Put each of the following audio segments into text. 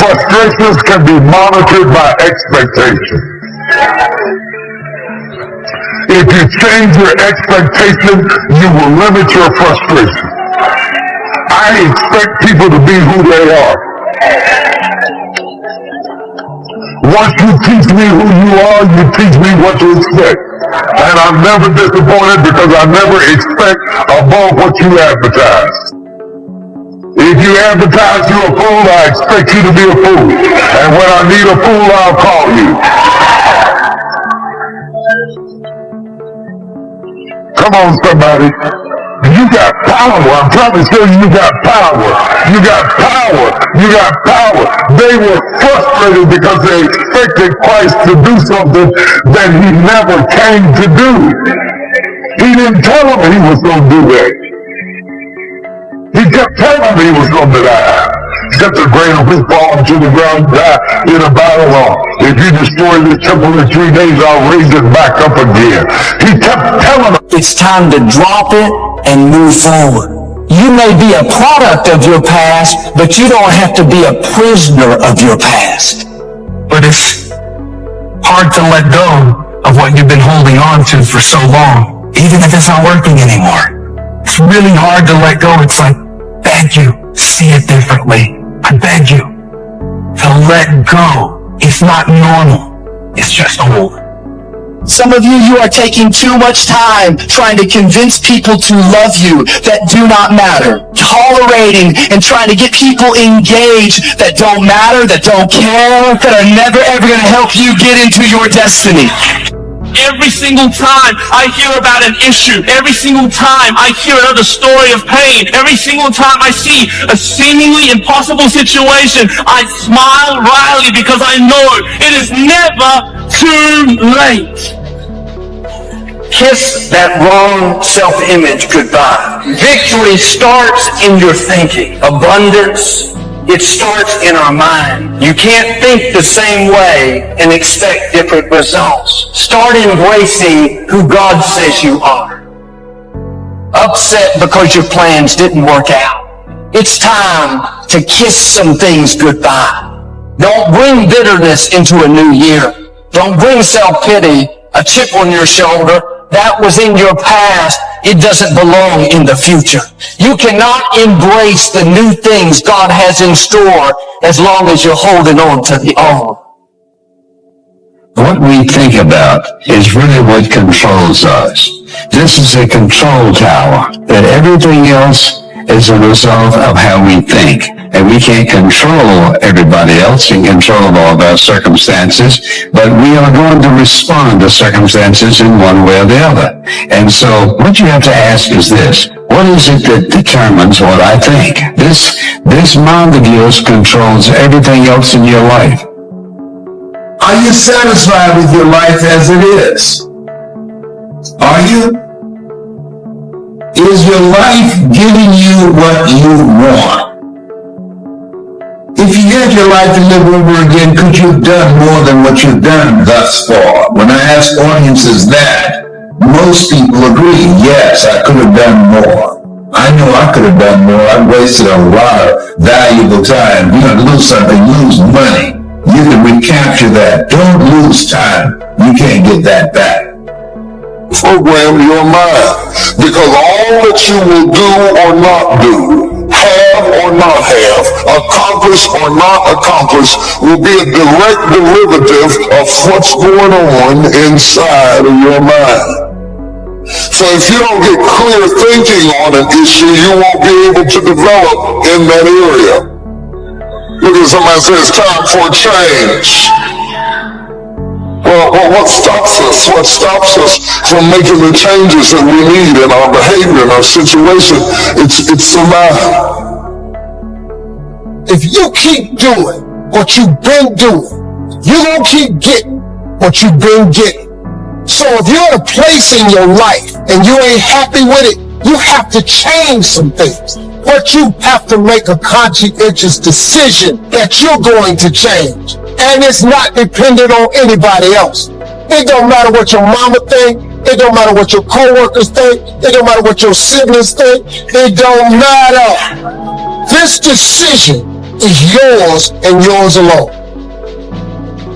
frustrations can be monitored by expectation. If you change your expectation, you will limit your frustration. I expect people to be who they are. Once you teach me who you are, you teach me what to expect. And I'm never disappointed because I never expect above what you advertise. If you advertise you're a fool, I expect you to be a fool. And when I need a fool, I'll call you. Come on, somebody. You got power. I'm trying to show you you got power. You got power. You got power. They were frustrated because they expected Christ to do something that he never came to do. He didn't tell them he was going to do that. He kept telling them he was going to die. Except the grain of wheat fall to the ground, die in a battle. If you destroy this temple in 3 days, I'll raise it back up again. He kept telling them. It's time to drop it and move forward. You may be a product of your past, but you don't have to be a prisoner of your past. But it's hard to let go of what you've been holding on to for so long, even if it's not working anymore. It's really hard to let go. It's like, beg you, see it differently. I beg you to let go. It's not normal. It's just old. Some of you are taking too much time trying to convince people to love you that do not matter. Tolerating and trying to get people engaged that don't matter, that don't care, that are never ever going to help you get into your destiny. Every single time I hear about an issue, every single time I hear another story of pain, every single time I see a seemingly impossible situation, I smile wryly because I know it is never too late. Kiss that wrong self-image goodbye. Victory starts in your thinking. Abundance, it starts in our mind. You can't think the same way and expect different results. Start embracing who God says you are. Upset because your plans didn't work out. It's time to kiss some things goodbye. Don't bring bitterness into a new year. Don't bring self-pity, a chip on your shoulder. That was in your past. It doesn't belong in the future. You cannot embrace the new things God has in store as long as you're holding on to the old. What we think about is really what controls us. This is a control tower, that everything else is a result of how we think. And we can't control everybody else and control all of our circumstances, but we are going to respond to circumstances in one way or the other. And so what you have to ask is this: what is it that determines what I think? This mind of yours controls everything else in your life. Are you satisfied with your life as it is? Are you? Is your life giving you what you want? If you had your life to live over again, could you have done more than what you've done thus far? When I ask audiences that, most people agree, yes, I could have done more. I know I could have done more. I've wasted a lot of valuable time. You're going to lose something, lose money. You can recapture that. Don't lose time. You can't get that back. Program your mind, because all that you will do or not do, have or not have, accomplish or not accomplish, will be a direct derivative of what's going on inside of your mind. So if you don't get clear thinking on an issue, you won't be able to develop in that area. Look at somebody say it's time for a change. Well, what stops us? What stops us from making the changes that we need in our behavior, in our situation? It's survival. If you keep doing what you've been doing, you're going to keep getting what you've been getting. So if you're in a place in your life and you ain't happy with it, you have to change some things. But you have to make a conscientious decision that you're going to change. And it's not dependent on anybody else. It don't matter what your mama think. It don't matter what your coworkers think. It don't matter what your siblings think. It don't matter. This decision is yours and yours alone.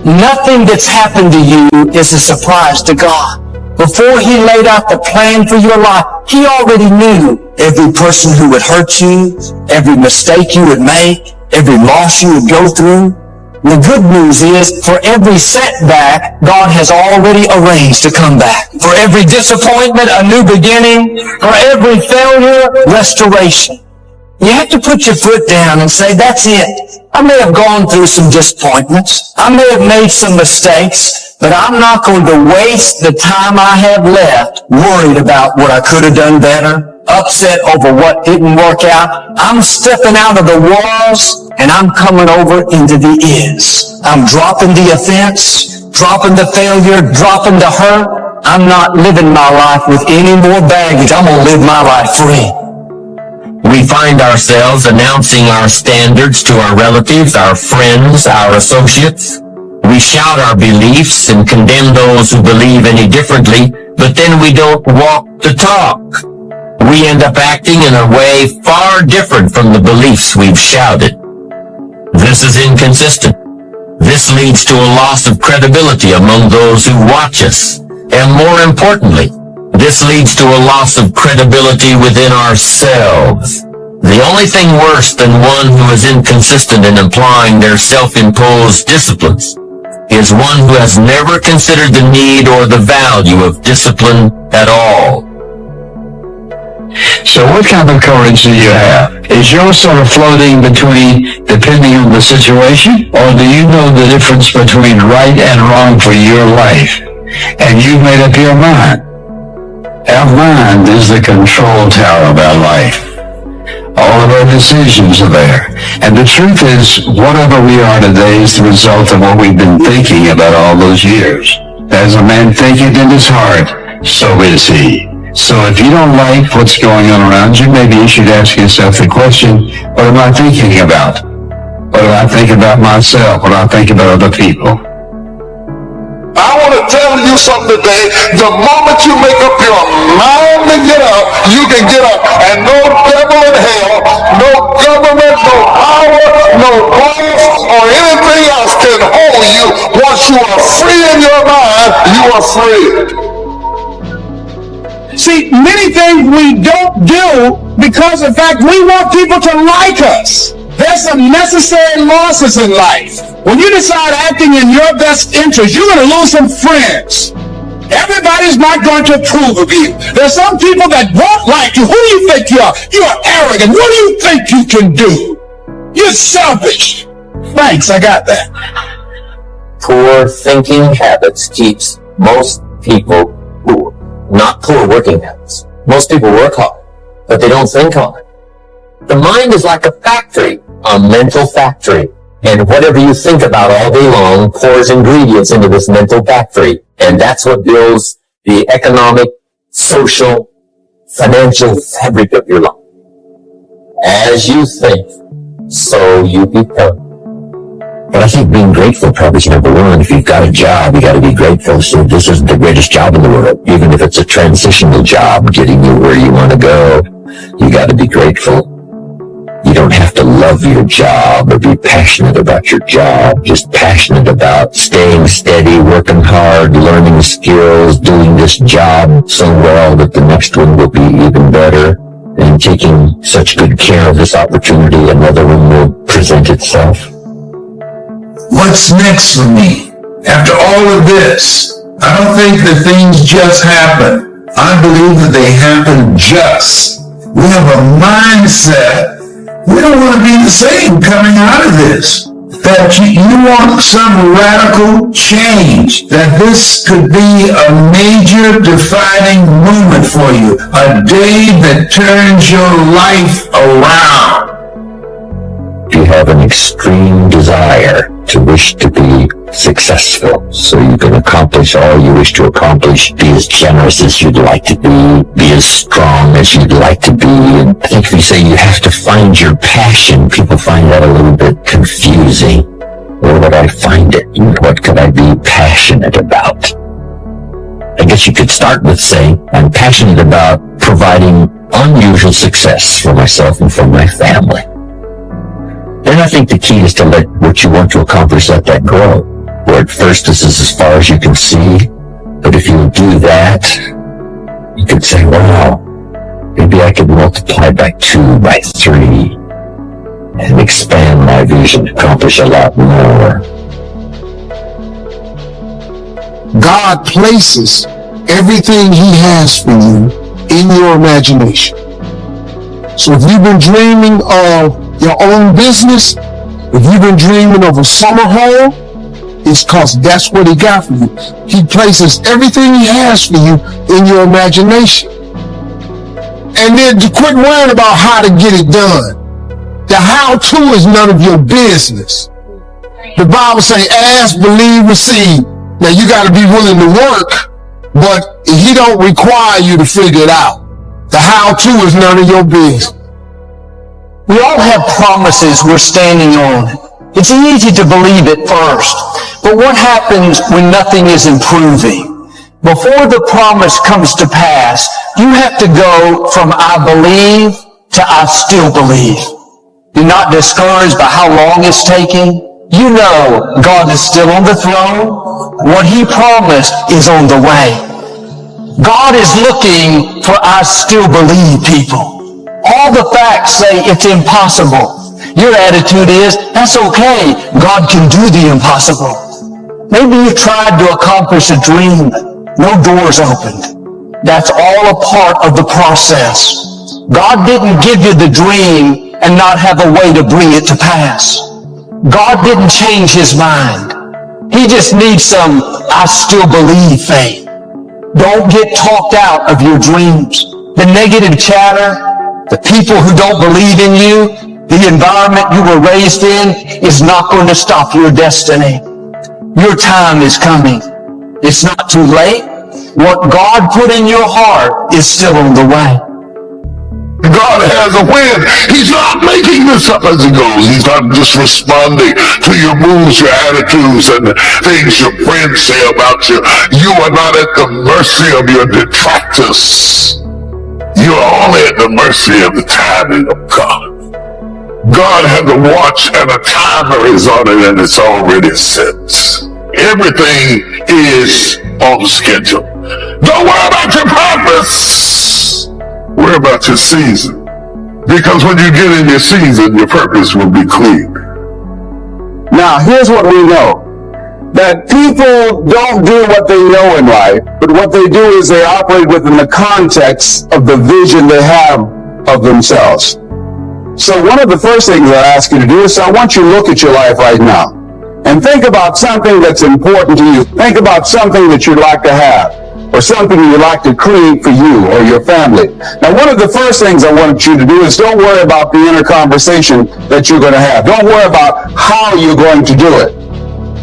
Nothing that's happened to you is a surprise to God. Before He laid out the plan for your life, He already knew every person who would hurt you, every mistake you would make, every loss you would go through. The good news is, for every setback, God has already arranged to come back. For every disappointment, a new beginning. For every failure, restoration. You have to put your foot down and say, that's it. I may have gone through some disappointments. I may have made some mistakes, but I'm not going to waste the time I have left worried about what I could have done better, upset over what didn't work out. I'm stepping out of the walls and I'm coming over into the is. I'm dropping the offense, dropping the failure, dropping the hurt. I'm not living my life with any more baggage. I'm going to live my life free. We find ourselves announcing our standards to our relatives, our friends, our associates. We shout our beliefs and condemn those who believe any differently, but then we don't walk the talk. We end up acting in a way far different from the beliefs we've shouted. This is inconsistent. This leads to a loss of credibility among those who watch us. And more importantly, this leads to a loss of credibility within ourselves. The only thing worse than one who is inconsistent in applying their self-imposed disciplines is one who has never considered the need or the value of discipline at all. So what kind of courage do you have? Is yours sort of floating between depending on the situation? Or do you know the difference between right and wrong for your life? And you've made up your mind. Our mind is the control tower of our life. All of our decisions are there. And the truth is, whatever we are today is the result of what we've been thinking about all those years. As a man thinketh in his heart, so is he. So if you don't like what's going on around you, maybe you should ask yourself the question, what am I thinking about? What do I think about myself? What do I think about other people? I want to tell you something today. The moment you make up your mind to get up, you can get up. And no devil in hell, no government, no power, no boss, or anything else can hold you. Once you are free in your mind, you are free. See, many things we don't do because, in fact, we want people to like us. There's some necessary losses in life. When you decide acting in your best interest, you're going to lose some friends. Everybody's not going to approve of you. There's some people that won't like you. Who do you think you are? You are arrogant. What do you think you can do? You're selfish. Thanks, I got that. Poor thinking habits keeps most people poor. Not poor working habits. Most people work hard, but they don't think hard. The mind is like a factory, a mental factory. And whatever you think about all day long pours ingredients into this mental factory. And that's what builds the economic, social, financial fabric of your life. As you think, so you become. But I think being grateful probably is number one. If you've got a job, you got to be grateful. So this isn't the greatest job in the world. Even if it's a transitional job getting you where you want to go, you got to be grateful. You don't have to love your job or be passionate about your job. Just passionate about staying steady, working hard, learning skills, doing this job so well that the next one will be even better, and taking such good care of this opportunity another one will present itself. What's next for me? After all of this, I don't think that things just happen. I believe that they happen just. We have a mindset. We don't want to be the same coming out of this. That you want some radical change. That this could be a major defining moment for you. A day that turns your life around. You have an extreme desire to wish to be successful, so you can accomplish all you wish to accomplish, be as generous as you'd like to be as strong as you'd like to be. And I think if you say you have to find your passion, people find that a little bit confusing. Where would I find it? What could I be passionate about? I guess you could start with saying, I'm passionate about providing unusual success for myself and for my family. Then I think think the key is to let what you want to accomplish, let that grow. Where at first this is as far as you can see, but if you do that, you could say, wow, maybe I could multiply by 2, by 3, and expand my vision to accomplish a lot more. God places everything He has for you in your imagination. So if you've been dreaming of your own business, if you've been dreaming of a summer home, it's because that's what He got for you. He places everything He has for you in your imagination. And then to quit worrying about how to get it done. The how-to is none of your business. The Bible says, ask, believe, receive. Now you got to be willing to work, but He don't require you to figure it out. The how-to is none of your business. We all have promises we're standing on. It's easy to believe at first, but what happens when nothing is improving? Before the promise comes to pass, you have to go from I believe to I still believe. You're not discouraged by how long it's taking. You know God is still on the throne. What He promised is on the way. God is looking for I still believe people. All the facts say it's impossible. Your attitude is, that's okay. God can do the impossible. Maybe you tried to accomplish a dream, but no doors opened. That's all a part of the process. God didn't give you the dream and not have a way to bring it to pass. God didn't change His mind. He just needs some I still believe faith. Don't get talked out of your dreams. The negative chatter, the people who don't believe in you, the environment you were raised in is not going to stop your destiny. Your time is coming. It's not too late. What God put in your heart is still on the way. God has a plan. He's not making this up as He goes. He's not just responding to your moods, your attitudes, and the things your friends say about you. You are not at the mercy of your detractors. You are only at the mercy of the timing of God. God has a watch and a timer is on it, and it's already set. Everything is on schedule. Don't worry about your purpose. Worry about your season. Because when you get in your season, your purpose will be clear. Now, here's what we know. That people don't do what they know in life, but what they do is they operate within the context of the vision they have of themselves. So one of the first things I ask you to do is I want you to look at your life right now and think about something that's important to you. Think about something that you'd like to have or something you'd like to create for you or your family. Now, one of the first things I want you to do is don't worry about the inner conversation that you're going to have. Don't worry about how you're going to do it.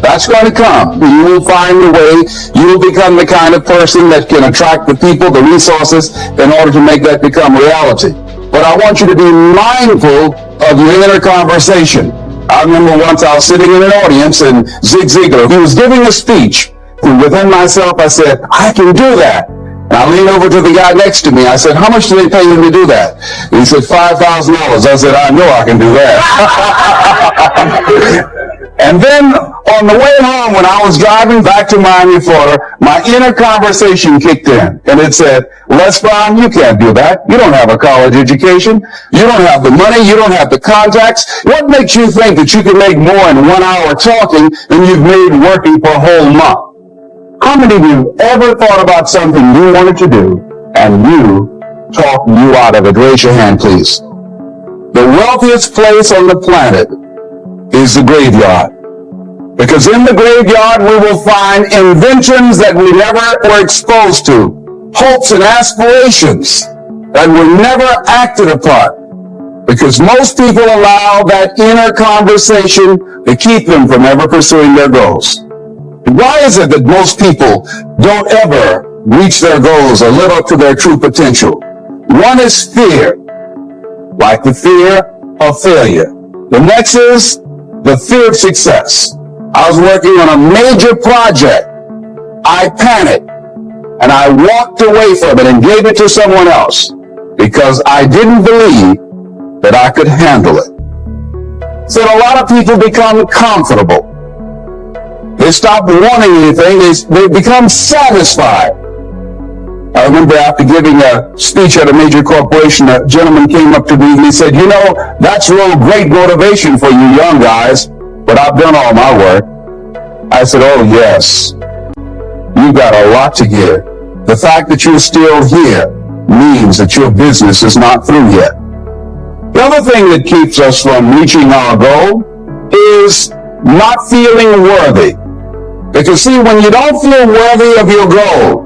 That's going to come. You will find a way. You will become the kind of person that can attract the people, the resources, in order to make that become reality. But I want you to be mindful of your inner conversation. I remember once I was sitting in an audience and Zig Ziglar, he was giving a speech. And within myself, I said, I can do that. And I leaned over to the guy next to me. I said, how much do they pay you to do that? And he said, $5,000. I said, I know I can do that. And then on the way home, when I was driving back to Miami, Florida, my inner conversation kicked in. And it said, Les Brown, you can't do that. You don't have a college education. You don't have the money. You don't have the contacts. What makes you think that you can make more in 1 hour talking than you've made working for a whole month? How many of you ever thought about something you wanted to do and you talked you out of it? Raise your hand, please. The wealthiest place on the planet is the graveyard. Because in the graveyard we will find inventions that we never were exposed to, hopes and aspirations that were never acted upon. Because most people allow that inner conversation to keep them from ever pursuing their goals. Why is it that most people don't ever reach their goals or live up to their true potential? One is fear, like the fear of failure. The next is the fear of success. I was working on a major project. I panicked and I walked away from it and gave it to someone else because I didn't believe that I could handle it. said a lot of people become comfortable. They stop wanting anything. They become satisfied. I remember after giving a speech at a major corporation, a gentleman came up to me and he said, "You know, that's real great motivation for you young guys, but I've done all my work." I said, "Oh yes, you got a lot to give. The fact that you're still here means that your business is not through yet." The other thing that keeps us from reaching our goal is not feeling worthy. Because see, when you don't feel worthy of your goal,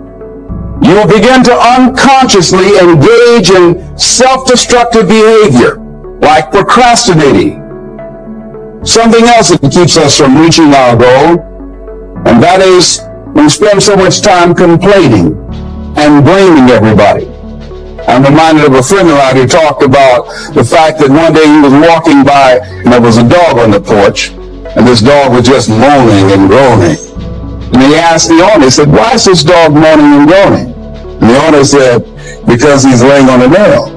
you will begin to unconsciously engage in self-destructive behavior, like procrastinating. Something else that keeps us from reaching our goal, and that is we spend so much time complaining and blaming everybody. I'm reminded of a friend of mine who talked about the fact that one day he was walking by and there was a dog on the porch, and this dog was just moaning and groaning. And he asked the owner, he said, "Why is this dog moaning and groaning?" And the owner said, "Because he's laying on a nail."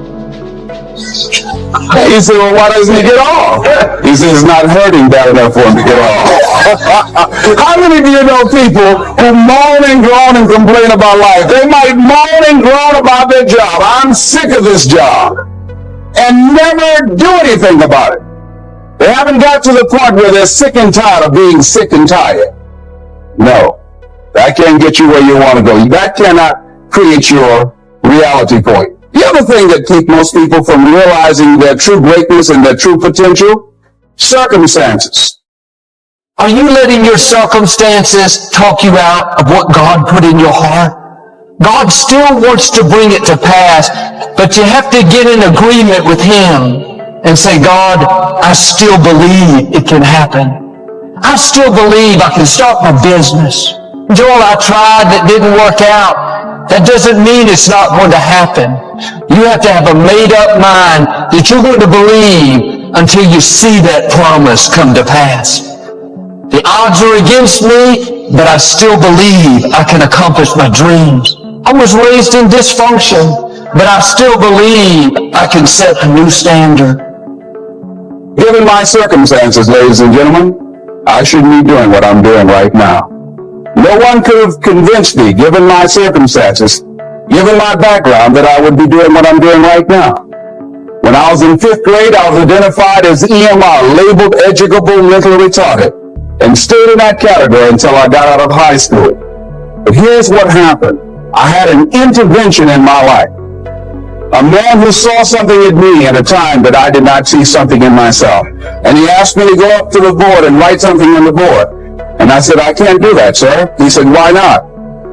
He said, "Well, why doesn't he get off?" He said, "It's not hurting bad enough for him to get off." How many of you know people who moan and groan and complain about life? They might moan and groan about their job. "I'm sick of this job," and never do anything about it. They haven't got to the point where they're sick and tired of being sick and tired. No, that can't get you where you want to go. That cannot create your reality point. The other thing that keeps most people from realizing their true greatness and their true potential, circumstances. Are you letting your circumstances talk you out of what God put in your heart? God still wants to bring it to pass, but you have to get in agreement with Him and say, "God, I still believe it can happen. I still believe I can start my business. Joel, I tried, that didn't work out. That doesn't mean it's not going to happen." You have to have a made-up mind that you're going to believe until you see that promise come to pass. The odds are against me, but I still believe I can accomplish my dreams. I was raised in dysfunction, but I still believe I can set a new standard. Given my circumstances, ladies and gentlemen, I shouldn't be doing what I'm doing right now. No one could have convinced me, given my circumstances, given my background, that I would be doing what I'm doing right now. When I was in 5th grade, I was identified as EMR, labeled educable mentally retarded, and stayed in that category until I got out of high school. But here's what happened. I had an intervention in my life. A man who saw something in me at a time that I did not see something in myself. And he asked me to go up to the board and write something on the board. And I said, "I can't do that, sir." He said, "Why not?"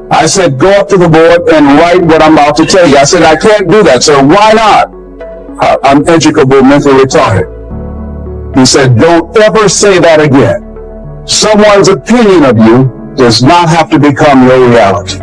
I said, "Go up to the board and write what I'm about to tell you." I said, "I can't do that, sir." "Why not?" "I'm educable mentally retarded." He said, "Don't ever say that again. Someone's opinion of you does not have to become your reality."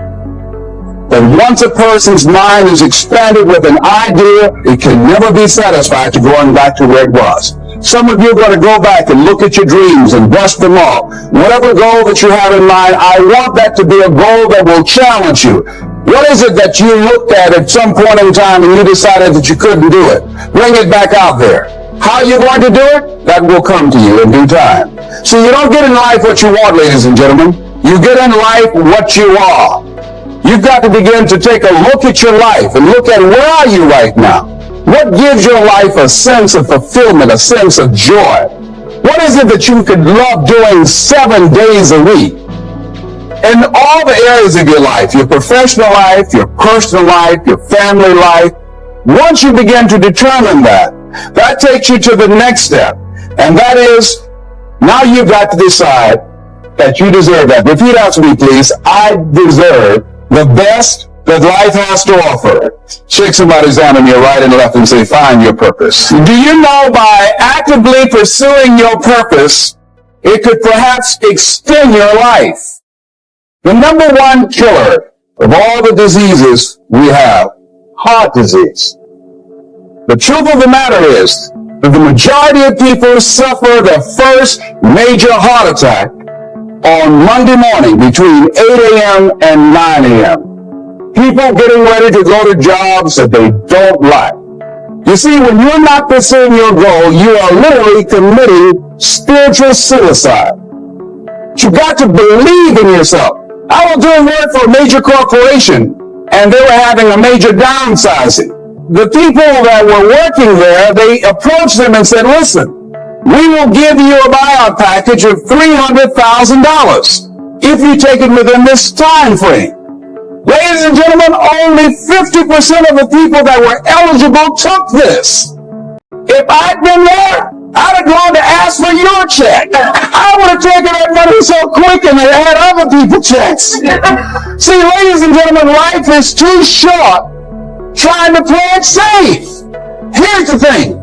But once a person's mind is expanded with an idea, it can never be satisfied to going back to where it was. Some of you are going to go back and look at your dreams and dust them off. Whatever goal that you have in mind, I want that to be a goal that will challenge you. What is it that you looked at some point in time and you decided that you couldn't do it? Bring it back out there. How are you going to do it? That will come to you in due time. See, you don't get in life what you want, ladies and gentlemen. You get in life what you are. You've got to begin to take a look at your life and look at where are you right now? What gives your life a sense of fulfillment, a sense of joy? What is it that you could love doing 7 days a week? In all the areas of your life, your professional life, your personal life, your family life, once you begin to determine that, that takes you to the next step. And that is, now you've got to decide that you deserve that. Repeat after me, please. I deserve the best that life has to offer. Shake somebody's hand on your right and left and say, "Find your purpose." Do you know by actively pursuing your purpose, it could perhaps extend your life? The number one killer of all the diseases we have, heart disease. The truth of the matter is that the majority of people suffer their first major heart attack on Monday morning between 8 a.m. and 9 a.m. People getting ready to go to jobs that they don't like. You see, when you're not pursuing your goal, you are literally committing spiritual suicide. You got to believe in yourself. I was doing work for a major corporation, and they were having a major downsizing. The people that were working there, they approached them and said, listen, we will give you a buyout package of $300,000 if you take it within this time frame. Ladies and gentlemen, only 50% of the people that were eligible took this. If I'd been there, I'd have gone to ask for your check. I would have taken that money so quick and had other people checks. See, ladies and gentlemen, life is too short trying to play it safe. Here's the thing.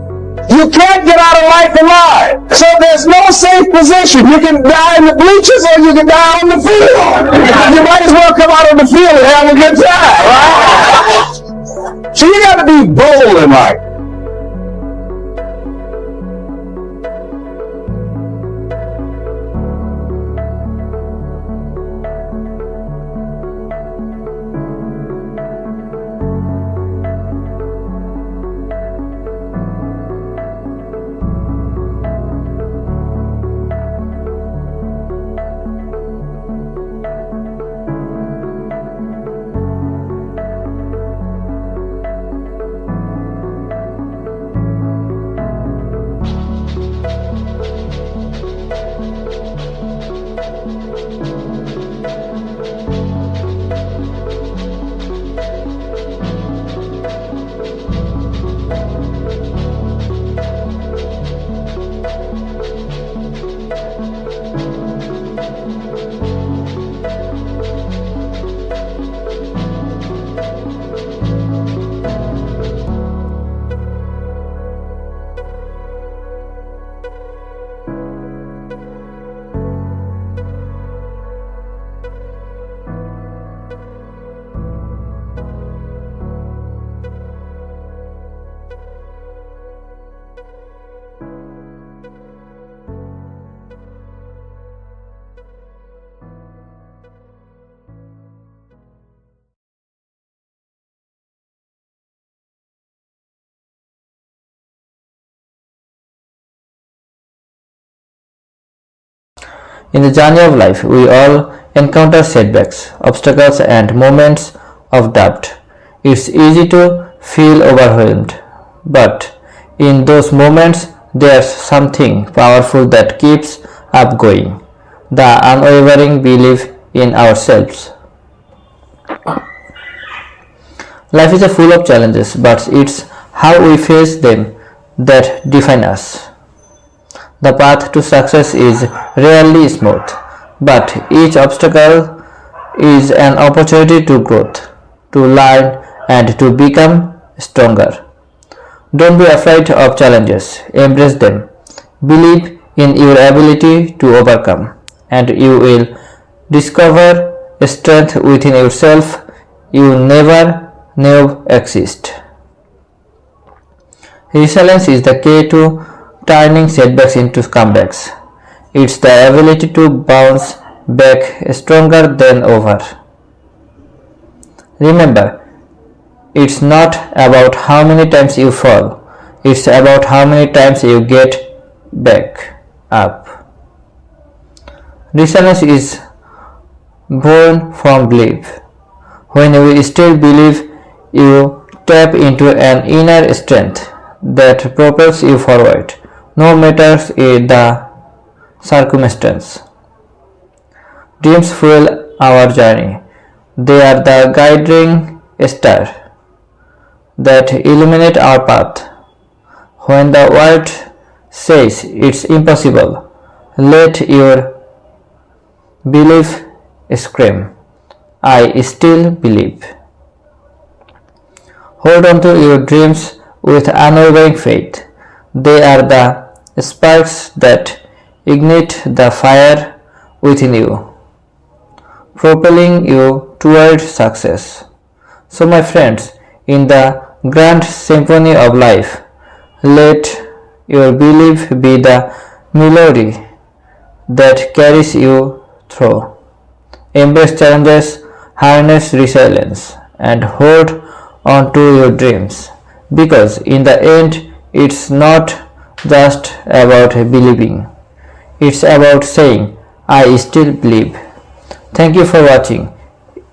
You can't get out of life alive. So there's no safe position. You can die in the bleachers or you can die on the field. You might as well come out on the field and have a good time, right? So you got to be bold in life. In the journey of life, we all encounter setbacks, obstacles, and moments of doubt. It's easy to feel overwhelmed, but in those moments, there's something powerful that keeps us going: the unwavering belief in ourselves. Life is full of challenges, but it's how we face them that define us. The path to success is rarely smooth, but each obstacle is an opportunity to growth, to learn, and to become stronger. Don't be afraid of challenges, embrace them. Believe in your ability to overcome, and you will discover strength within yourself you never knew exist. Resilience is the key to turning setbacks into comebacks. It's the ability to bounce back stronger than ever. Remember, it's not about how many times you fall, it's about how many times you get back up. Resilience is born from belief. When you still believe, you tap into an inner strength that propels you forward, no matter the circumstance. Dreams fuel our journey. They are the guiding star that illuminate our path. When the world says it's impossible, let your belief scream, I still believe. Hold on to your dreams with unwavering faith. They are the sparks that ignite the fire within you, propelling you toward success. So my friends, in the grand symphony of life, let your belief be the melody that carries you through. Embrace challenges, harness resilience, and hold on to your dreams. because in the end it's not just about believing, it's about saying I still believe. Thank you for watching.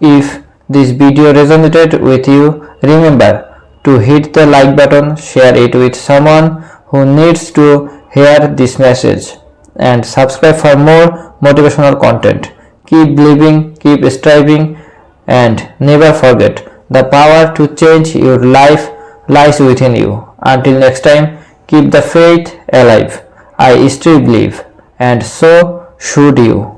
If this video resonated with you, remember to hit the like button, share it with someone who needs to hear this message, and subscribe for more motivational content. Keep believing, keep striving, and never forget the power to change your life lies within you. Until next time, keep the faith alive. I still believe, and so should you.